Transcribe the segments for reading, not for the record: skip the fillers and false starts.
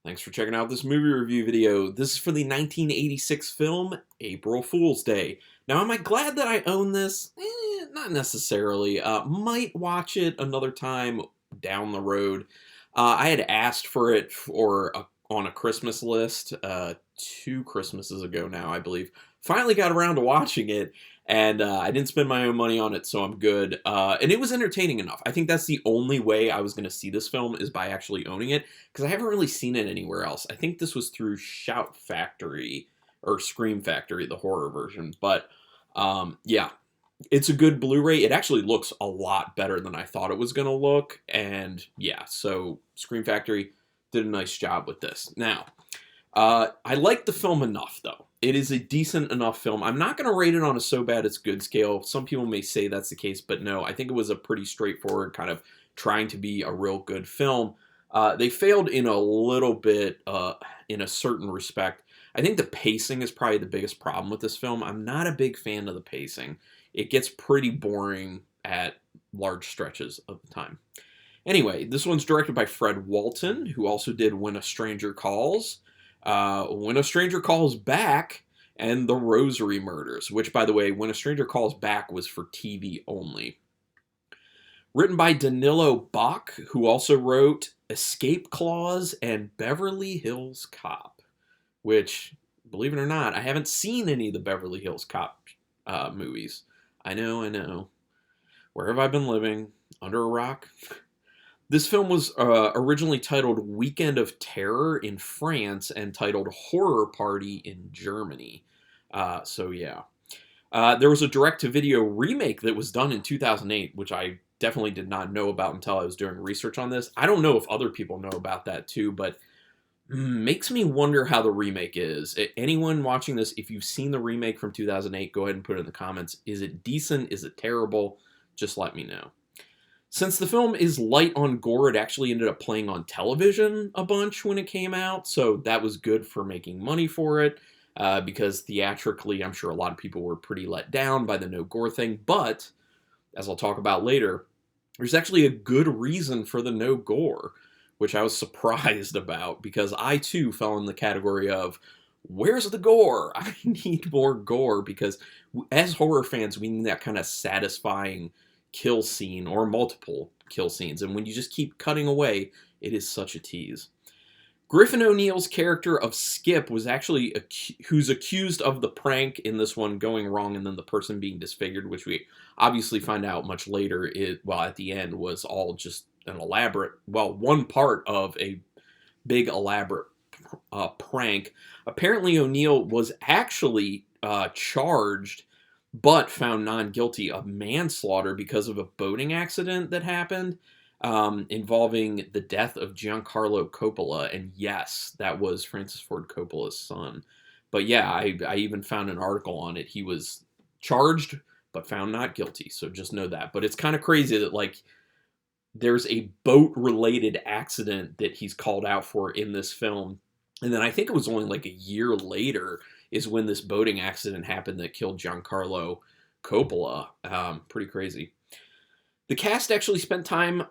Thanks for checking out this movie review video. This is for the 1986 film April Fool's Day. Now, am I glad that I own this? Not necessarily. Might watch it another time down the road. I had asked for it on a Christmas list 2 Christmases ago now, I believe. Finally got around to watching it, and I didn't spend my own money on it, so I'm good. And it was entertaining enough. I think that's the only way I was going to see this film is by actually owning it, because I haven't really seen it anywhere else. I think this was through Shout Factory or Scream Factory, the horror version. But yeah, it's a good Blu-ray. It actually looks a lot better than I thought it was going to look. And yeah, so Scream Factory did a nice job with this. Now, I like the film enough, though. It is a decent enough film. I'm not going to rate it on a so bad it's good scale. Some people may say that's the case, but no, I think it was a pretty straightforward kind of trying to be a real good film. They failed in a little bit in a certain respect. I think the pacing is probably the biggest problem with this film. I'm not a big fan of the pacing. It gets pretty boring at large stretches of the time. Anyway, this one's directed by Fred Walton, who also did When a Stranger Calls, When a Stranger Calls Back, and The Rosary Murders, which, by the way, When a Stranger Calls Back was for TV only. Written by Danilo Bach, who also wrote Escape Clause and Beverly Hills Cop, which, believe it or not, I haven't seen any of the Beverly Hills Cop movies. I know. Where have I been living? Under a rock? This film was originally titled Weekend of Terror in France and titled Horror Party in Germany. So yeah. There was a direct-to-video remake that was done in 2008, which I definitely did not know about until I was doing research on this. I don't know if other people know about that too, but makes me wonder how the remake is. Anyone watching this, if you've seen the remake from 2008, go ahead and put it in the comments. Is it decent? Is it terrible? Just let me know. Since the film is light on gore, it actually ended up playing on television a bunch when it came out, so that was good for making money for it, because theatrically, I'm sure a lot of people were pretty let down by the no gore thing, but, as I'll talk about later, there's actually a good reason for the no gore, which I was surprised about, because I too fell in the category of, where's the gore? I need more gore, because as horror fans, we need that kind of satisfying kill scene or multiple kill scenes, and when you just keep cutting away, it is such a tease. Griffin O'Neill's character of Skip was actually who's accused of the prank in this one going wrong, and then the person being disfigured, which we obviously find out much later, at the end, was all just an elaborate, one part of a big elaborate prank. Apparently O'Neill was actually charged but found non-guilty of manslaughter because of a boating accident that happened involving the death of Giancarlo Coppola. And yes, that was Francis Ford Coppola's son. But yeah, I even found an article on it. He was charged but found not guilty, so just know that. But it's kind of crazy that, like, there's a boat-related accident that he's called out for in this film. And then I think it was only like a year later is when this boating accident happened that killed Giancarlo Coppola. Pretty crazy. The cast actually spent time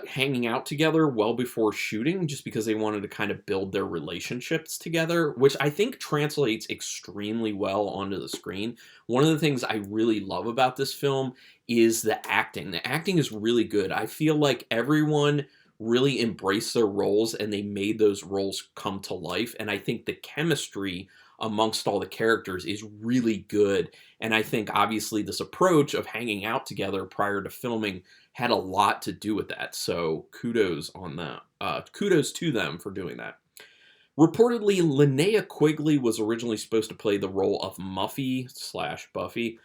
hanging out together well before shooting, just because they wanted to kind of build their relationships together, which I think translates extremely well onto the screen. One of the things I really love about this film is the acting. The acting is really good. I feel like everyone really embraced their roles and they made those roles come to life, and I think the chemistry amongst all the characters is really good. And I think obviously this approach of hanging out together prior to filming had a lot to do with that. So kudos on that. Kudos to them for doing that. Reportedly, Linnea Quigley was originally supposed to play the role of Muffy/Buffy,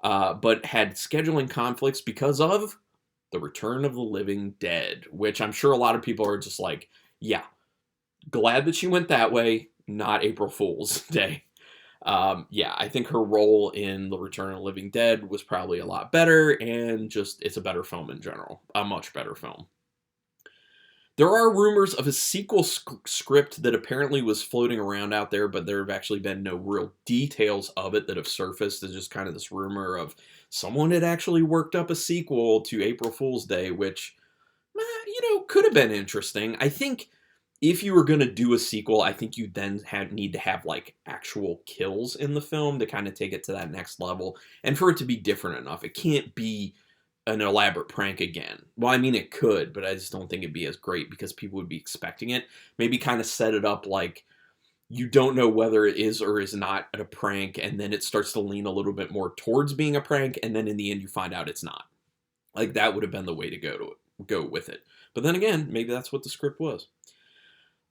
but had scheduling conflicts because of The Return of the Living Dead, which I'm sure a lot of people are just like, yeah, glad that she went that way. Not April Fool's Day. Yeah, I think her role in The Return of the Living Dead was probably a lot better, and just, it's a better film in general. A much better film. There are rumors of a sequel script that apparently was floating around out there, but there have actually been no real details of it that have surfaced. There's just kind of this rumor of someone had actually worked up a sequel to April Fool's Day, which, could have been interesting. I think if you were going to do a sequel, I think you then need to have like actual kills in the film to kind of take it to that next level and for it to be different enough. It can't be an elaborate prank again. Well, I mean, it could, but I just don't think it'd be as great because people would be expecting it. Maybe kind of set it up like you don't know whether it is or is not a prank, and then it starts to lean a little bit more towards being a prank, and then in the end you find out it's not. Like that would have been the way to go with it. But then again, maybe that's what the script was.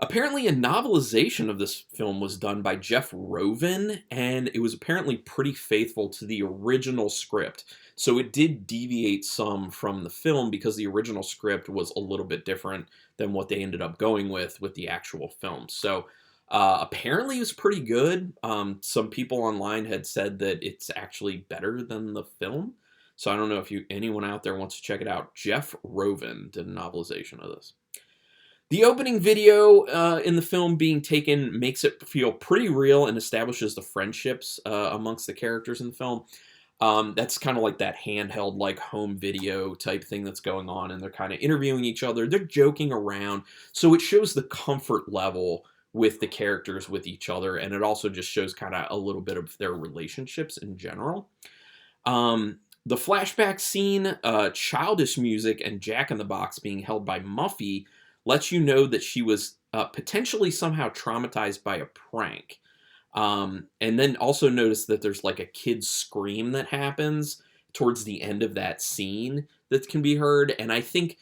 Apparently, a novelization of this film was done by Jeff Rovin, and it was apparently pretty faithful to the original script. So it did deviate some from the film because the original script was a little bit different than what they ended up going with the actual film. So apparently it was pretty good. Some people online had said that it's actually better than the film. So I don't know if anyone out there wants to check it out. Jeff Rovin did a novelization of this. The opening video in the film being taken makes it feel pretty real and establishes the friendships amongst the characters in the film. That's kind of like that handheld, like home video type thing that's going on, and they're kind of interviewing each other. They're joking around, so it shows the comfort level with the characters with each other, and it also just shows kind of a little bit of their relationships in general. The flashback scene, childish music, and Jack in the Box being held by Muffy lets you know that she was potentially somehow traumatized by a prank. And then also notice that there's like a kid's scream that happens towards the end of that scene that can be heard. And I think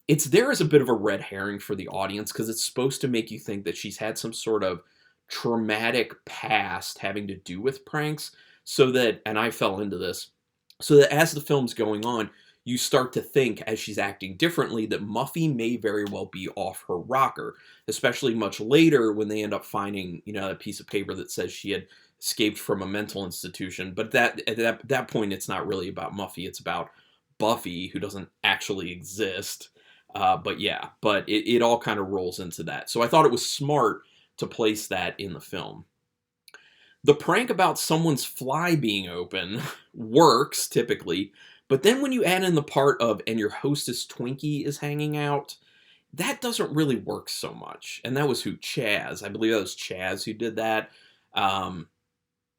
it's there as a bit of a red herring for the audience because it's supposed to make you think that she's had some sort of traumatic past having to do with pranks. So that, and I fell into this, so that as the film's going on, you start to think, as she's acting differently, that Muffy may very well be off her rocker, especially much later when they end up finding, a piece of paper that says she had escaped from a mental institution. But at that point, it's not really about Muffy. It's about Buffy, who doesn't actually exist. But it all kind of rolls into that. So I thought it was smart to place that in the film. The prank about someone's fly being open works, typically, but then when you add in the part of, and your hostess Twinkie is hanging out, that doesn't really work so much. And that was Chaz. I believe that was Chaz who did that.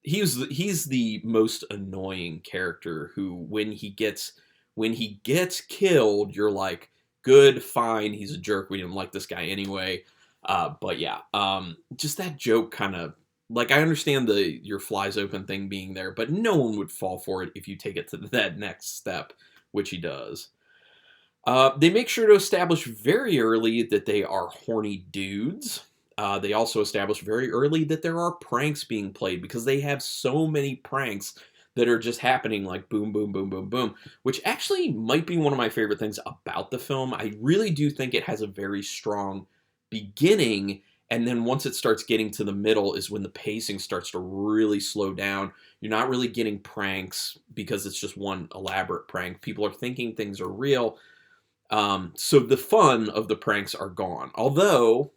He's the most annoying character who, when he gets killed, you're like, good, fine, he's a jerk. We didn't like this guy anyway. Just that joke kind of, like, I understand your flies open thing being there, but no one would fall for it if you take it to that next step, which he does. They make sure to establish very early that they are horny dudes. They also establish very early that there are pranks being played because they have so many pranks that are just happening like boom, boom, boom, boom, boom, which actually might be one of my favorite things about the film. I really do think it has a very strong beginning. And then once it starts getting to the middle is when the pacing starts to really slow down. You're not really getting pranks because it's just one elaborate prank. People are thinking things are real. So the fun of the pranks are gone. Although,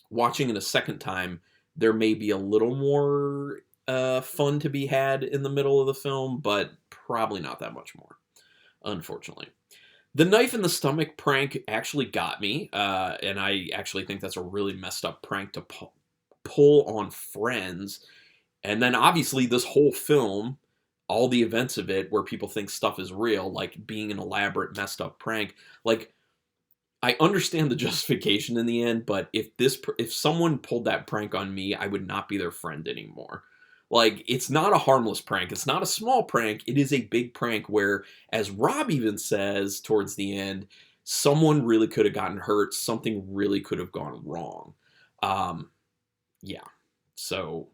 watching it a second time, there may be a little more fun to be had in the middle of the film, but probably not that much more, unfortunately. The knife in the stomach prank actually got me, and I actually think that's a really messed up prank to pull on friends. And then obviously this whole film, all the events of it where people think stuff is real, like being an elaborate messed up prank, like I understand the justification in the end, but if someone pulled that prank on me, I would not be their friend anymore. Like, it's not a harmless prank. It's not a small prank. It is a big prank where, as Rob even says towards the end, someone really could have gotten hurt. Something really could have gone wrong. So,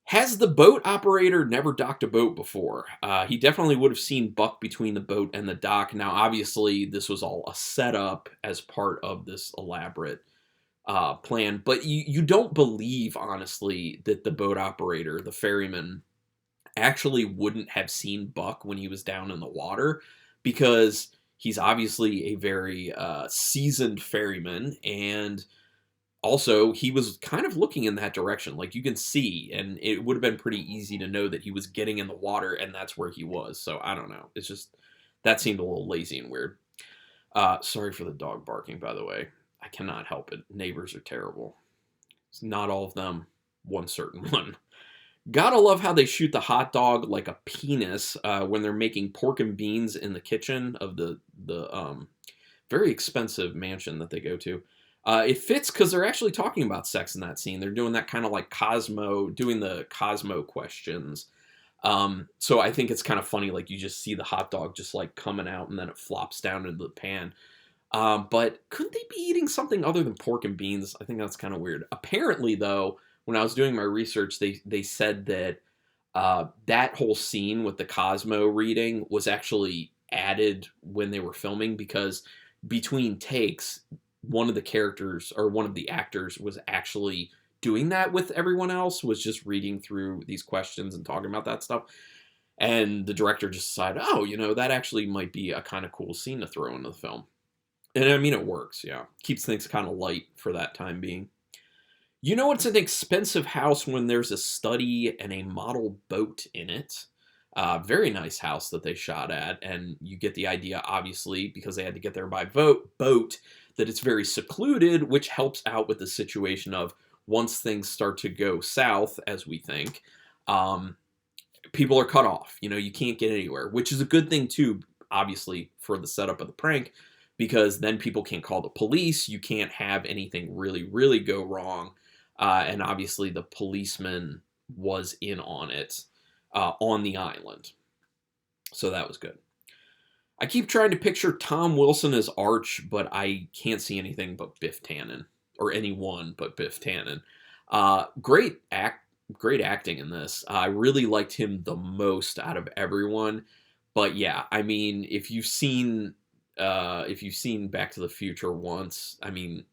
has the boat operator never docked a boat before? He definitely would have seen Buck between the boat and the dock. Now, obviously, this was all a setup as part of this elaborate plan, but you don't believe, honestly, that the boat operator, the ferryman, actually wouldn't have seen Buck when he was down in the water, because he's obviously a very seasoned ferryman, and also he was kind of looking in that direction, like you can see, and it would have been pretty easy to know that he was getting in the water and that's where he was. So I don't know, it's just, that seemed a little lazy and weird. Sorry for the dog barking, by the way. I cannot help it. Neighbors are terrible. It's not all of them. One certain one. Gotta love how they shoot the hot dog like a penis when they're making pork and beans in the kitchen of the very expensive mansion that they go to. It fits because they're actually talking about sex in that scene. They're doing that kind of like doing the Cosmo questions. So I think it's kind of funny, like you just see the hot dog just like coming out and then it flops down into the pan. But couldn't they be eating something other than pork and beans? I think that's kind of weird. Apparently, though, when I was doing my research, they said that that whole scene with the Cosmo reading was actually added when they were filming because between takes, one of the characters or one of the actors was actually doing that with everyone else, was just reading through these questions and talking about that stuff. And the director just decided, oh, that actually might be a kind of cool scene to throw into the film. And I mean, it works, yeah. Keeps things kind of light for that time being. It's an expensive house when there's a study and a model boat in it. Very nice house that they shot at. And you get the idea, obviously, because they had to get there by boat, that it's very secluded, which helps out with the situation of once things start to go south, as we think, people are cut off. You can't get anywhere, which is a good thing, too, obviously, for the setup of the prank, because then people can't call the police. You can't have anything really, really go wrong. And obviously the policeman was in on it on the island. So that was good. I keep trying to picture Tom Wilson as Arch, but I can't see anything but Biff Tannen. Or anyone but Biff Tannen. Great acting in this. I really liked him the most out of everyone. But yeah, I mean, if you've seen Back to the Future once, I mean,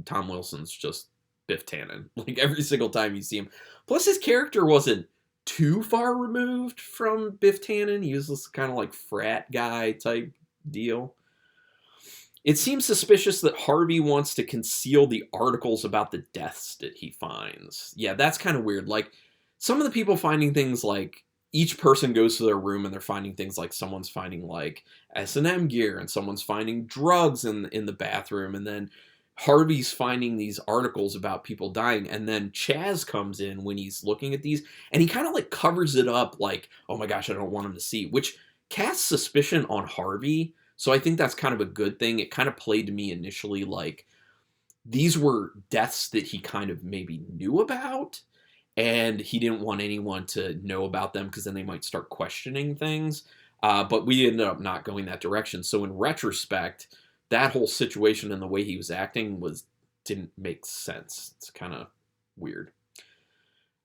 Tom Wilson's just Biff Tannen. Like every single time you see him. Plus his character wasn't too far removed from Biff Tannen. He was this kind of like frat guy type deal. It seems suspicious that Harvey wants to conceal the articles about the deaths that he finds. Yeah, that's kind of weird. Like some of the people finding things like each person goes to their room and they're finding things like someone's finding like S&M gear and someone's finding drugs in the bathroom, and then Harvey's finding these articles about people dying, and then Chaz comes in when he's looking at these and he kind of like covers it up like, oh my gosh, I don't want him to see, which casts suspicion on Harvey. So I think that's kind of a good thing. It kind of played to me initially like these were deaths that he kind of maybe knew about, and he didn't want anyone to know about them because then they might start questioning things. But we ended up not going that direction. So in retrospect, that whole situation and the way he was acting didn't make sense. It's kind of weird.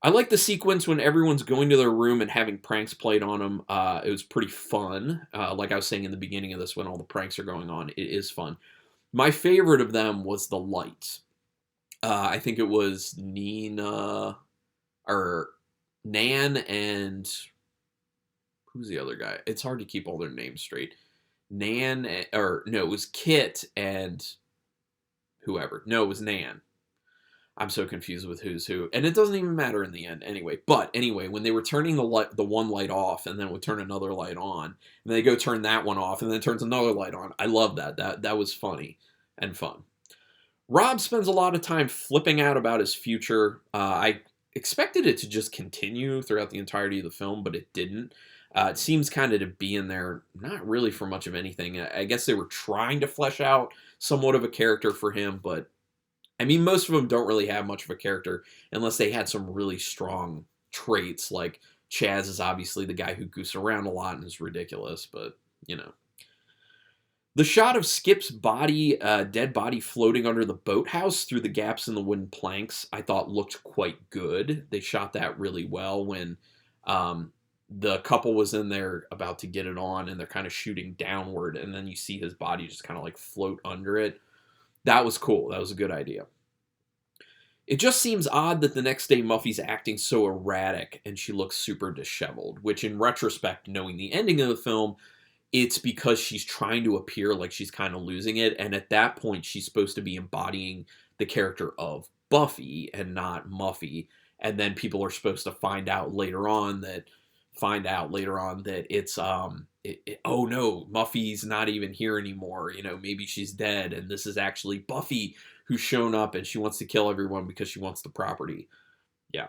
I like the sequence when everyone's going to their room and having pranks played on them. It was pretty fun. Like I was saying in the beginning of this, when all the pranks are going on, it is fun. My favorite of them was the light. I think it was Nan, and who's the other guy? It's hard to keep all their names straight. It was Kit and whoever. No, it was Nan. I'm so confused with who's who, and it doesn't even matter in the end anyway. But anyway, when they were turning the one light off, and then would turn another light on, and they go turn that one off, and then it turns another light on. I love that. That was funny and fun. Rob spends a lot of time flipping out about his future. I expected it to just continue throughout the entirety of the film, but it didn't. It seems kind of to be in there, not really for much of anything. I guess they were trying to flesh out somewhat of a character for him, but I mean, most of them don't really have much of a character unless they had some really strong traits. Like Chaz is obviously the guy who goofs around a lot and is ridiculous, but The shot of Skip's dead body floating under the boathouse through the gaps in the wooden planks, I thought looked quite good. They shot that really well when the couple was in there about to get it on and they're kind of shooting downward, and then you see his body just kind of like float under it. That was cool. That was a good idea. It just seems odd that the next day Muffy's acting so erratic and she looks super disheveled, which in retrospect, knowing the ending of the film, it's because she's trying to appear like she's kind of losing it. And at that point, she's supposed to be embodying the character of Buffy and not Muffy. And then people are supposed to find out later on that it's, oh no, Muffy's not even here anymore. Maybe she's dead. And this is actually Buffy who's shown up and she wants to kill everyone because she wants the property. Yeah.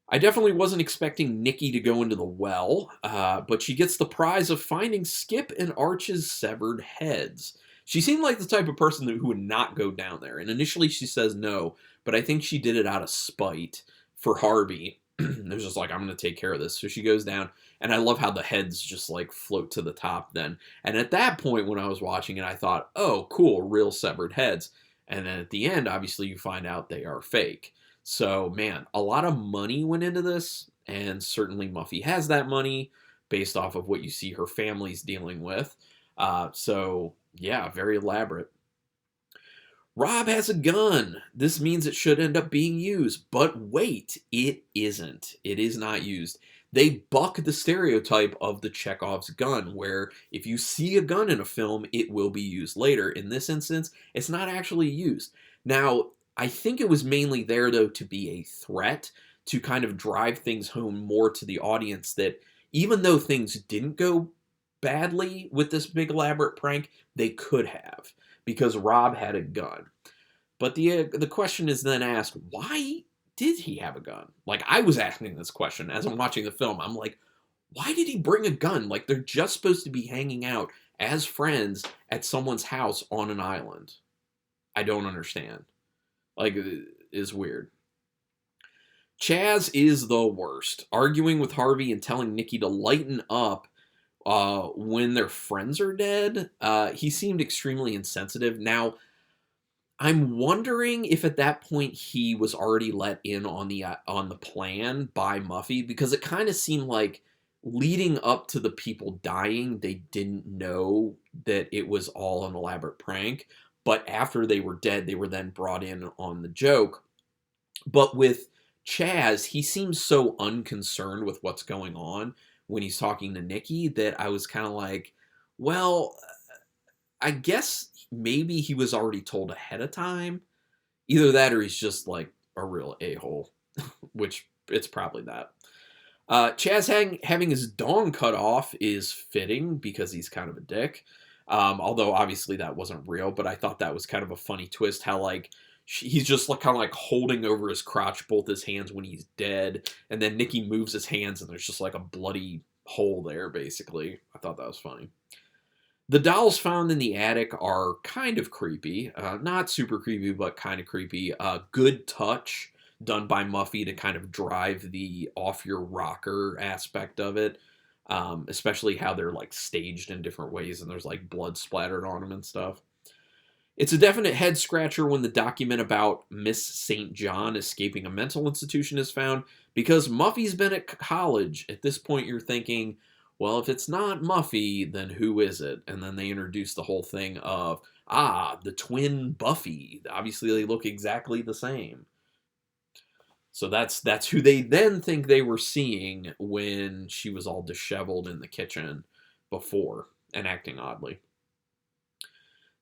I definitely wasn't expecting Nikki to go into the well, but she gets the prize of finding Skip and Arch's severed heads. She seemed like the type of person who would not go down there, and initially she says no, but I think she did it out of spite for Harvey. There's just like, I'm going to take care of this. So she goes down, and I love how the heads just like float to the top then. And at that point, when I was watching it, I thought, oh, cool, real severed heads. And then at the end, obviously, you find out they are fake. So, man, a lot of money went into this, and certainly Muffy has that money based off of what you see her family's dealing with. So, yeah, very elaborate. Rob has a gun. This means it should end up being used. But wait, it isn't. It is not used. They buck the stereotype of the Chekhov's gun, where if you see a gun in a film, it will be used later. In this instance, it's not actually used. Now, I think it was mainly there, though, to be a threat, to kind of drive things home more to the audience that even though things didn't go badly with this big elaborate prank, they could have, because Rob had a gun. But the question is then asked, why did he have a gun? Like, I was asking this question as I'm watching the film. I'm like, why did he bring a gun? Like, they're just supposed to be hanging out as friends at someone's house on an island. I don't understand. Like, it is weird. Chaz is the worst, arguing with Harvey and telling Nikki to lighten up when their friends are dead. He seemed extremely insensitive. Now, I'm wondering if at that point he was already let in on the plan by Muffy, because it kind of seemed like leading up to the people dying, they didn't know that it was all an elaborate prank. But after they were dead, they were then brought in on the joke. But with Chaz, he seems so unconcerned with what's going on when he's talking to Nikki that I was kind of like, well, I guess maybe he was already told ahead of time. Either that or he's just like a real a-hole, which it's probably that. Chaz having his dong cut off is fitting because he's kind of a dick. Although obviously that wasn't real, but I thought that was kind of a funny twist, how like he's just like kind of like holding over his crotch both his hands when he's dead, and then Nikki moves his hands and there's just like a bloody hole there, basically. I thought that was funny. The dolls found in the attic are kind of creepy. Not super creepy, but kind of creepy. Good touch done by Muffy to kind of drive the off your rocker aspect of it. Especially how they're like staged in different ways and there's like blood splattered on them and stuff. It's a definite head scratcher when the document about Miss St. John escaping a mental institution is found, because Muffy's been at college. At this point you're thinking, well, if it's not Muffy, then who is it? And then they introduce the whole thing of, the twin Buffy. Obviously they look exactly the same. So that's who they then think they were seeing when she was all disheveled in the kitchen before and acting oddly.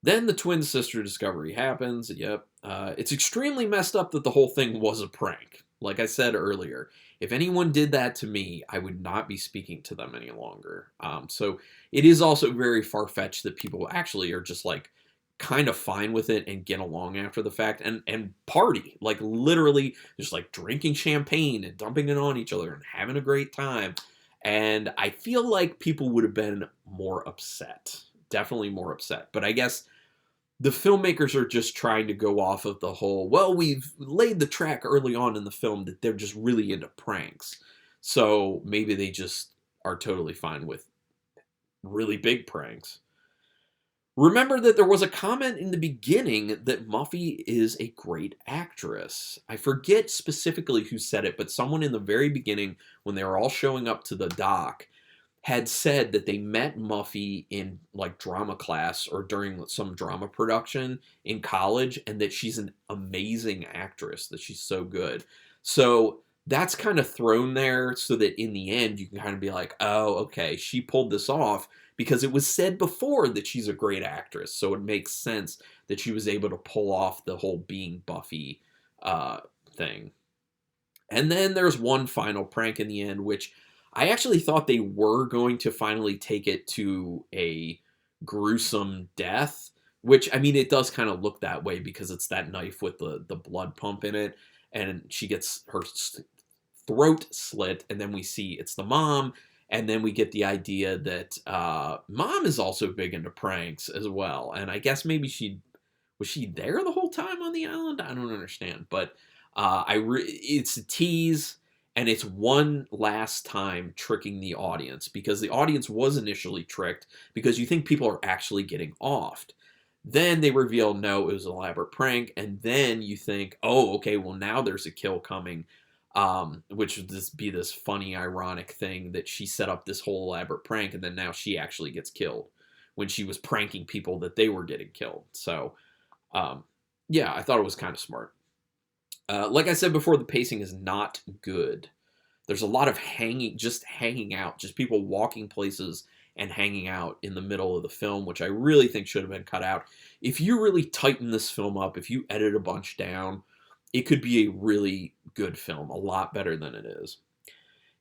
Then the twin sister discovery happens. Yep. It's extremely messed up that the whole thing was a prank. Like I said earlier, if anyone did that to me, I would not be speaking to them any longer. So it is also very far-fetched that people actually are just like kind of fine with it and get along after the fact and party, like literally just like drinking champagne and dumping it on each other and having a great time. And I feel like people would have been more upset, definitely more upset. But I guess the filmmakers are just trying to go off of the whole, well, we've laid the track early on in the film that they're just really into pranks. So maybe they just are totally fine with really big pranks. Remember that there was a comment in the beginning that Muffy is a great actress. I forget specifically who said it, but someone in the very beginning, when they were all showing up to the doc, had said that they met Muffy in like drama class or during some drama production in college, and that she's an amazing actress, that she's so good. So that's kind of thrown there so that in the end you can kind of be like, oh, okay, she pulled this off, because it was said before that she's a great actress. So it makes sense that she was able to pull off the whole being Buffy thing. And then there's one final prank in the end, which I actually thought they were going to finally take it to a gruesome death, which, I mean, it does kind of look that way because it's that knife with the blood pump in it, and she gets her throat slit, and then we see it's the mom, and then we get the idea that mom is also big into pranks as well, and I guess maybe was she there the whole time on the island? I don't understand, but it's a tease, and it's one last time tricking the audience, because the audience was initially tricked because you think people are actually getting offed. Then they reveal, no, it was an elaborate prank, and then you think, oh, okay, well, now there's a kill coming, which would just be this funny, ironic thing that she set up this whole elaborate prank, and then now she actually gets killed when she was pranking people that they were getting killed. So, yeah, I thought it was kind of smart. Like I said before, the pacing is not good. There's a lot of just hanging out, just people walking places and hanging out in the middle of the film, which I really think should have been cut out. If you really tighten this film up, if you edit a bunch down, it could be a really good film, a lot better than it is.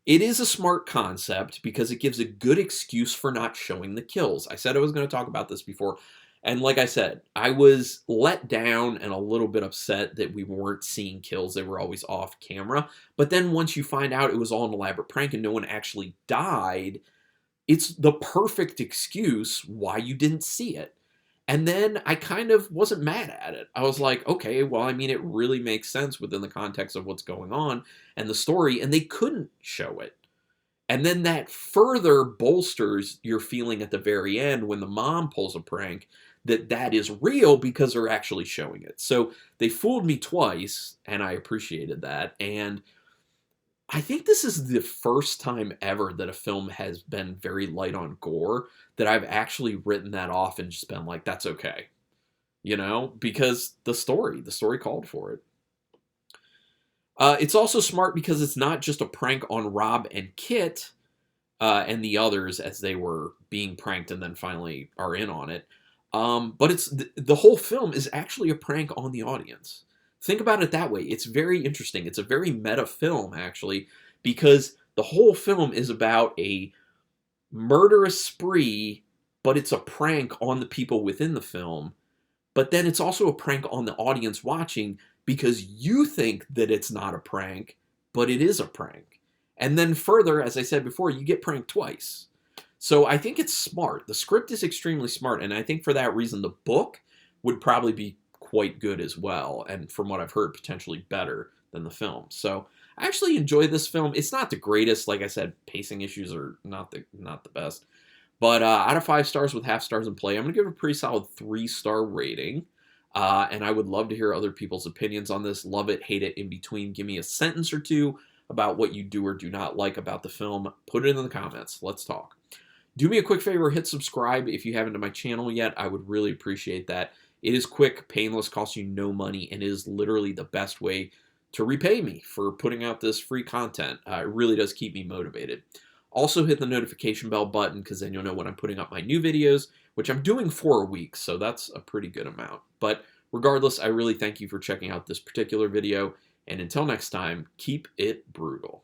It is a smart concept because it gives a good excuse for not showing the kills. I said I was going to talk about this before, and like I said, I was let down and a little bit upset that we weren't seeing kills. They were always off camera. But then once you find out it was all an elaborate prank and no one actually died, it's the perfect excuse why you didn't see it. And then I kind of wasn't mad at it. I was like, okay, well, I mean, it really makes sense within the context of what's going on and the story, and they couldn't show it. And then that further bolsters your feeling at the very end when the mom pulls a prank that is real because they're actually showing it. So they fooled me twice, and I appreciated that. And I think this is the first time ever that a film has been very light on gore that I've actually written that off and just been like, that's okay. You know, because the story called for it. It's also smart because it's not just a prank on Rob and Kit and the others as they were being pranked and then finally are in on it. But it's the whole film is actually a prank on the audience. Think about it that way. It's very interesting. It's a very meta film, actually, because the whole film is about a murderous spree, but it's a prank on the people within the film. But then it's also a prank on the audience watching because you think that it's not a prank, but it is a prank. And then further, as I said before, you get pranked twice. So I think it's smart. The script is extremely smart, and I think for that reason, the book would probably be quite good as well, and from what I've heard, potentially better than the film. So I actually enjoy this film. It's not the greatest, like I said, pacing issues are not the best. But out of 5 stars with half stars in play, I'm going to give it a pretty solid 3-star rating. And I would love to hear other people's opinions on this. Love it, hate it, in between. Give me a sentence or two about what you do or do not like about the film. Put it in the comments. Let's talk. Do me a quick favor, hit subscribe if you haven't to my channel yet. I would really appreciate that. It is quick, painless, costs you no money, and is literally the best way to repay me for putting out this free content. It really does keep me motivated. Also hit the notification bell button because then you'll know when I'm putting up my new videos, which I'm doing 4 a week, so that's a pretty good amount. But regardless, I really thank you for checking out this particular video, and until next time, keep it brutal.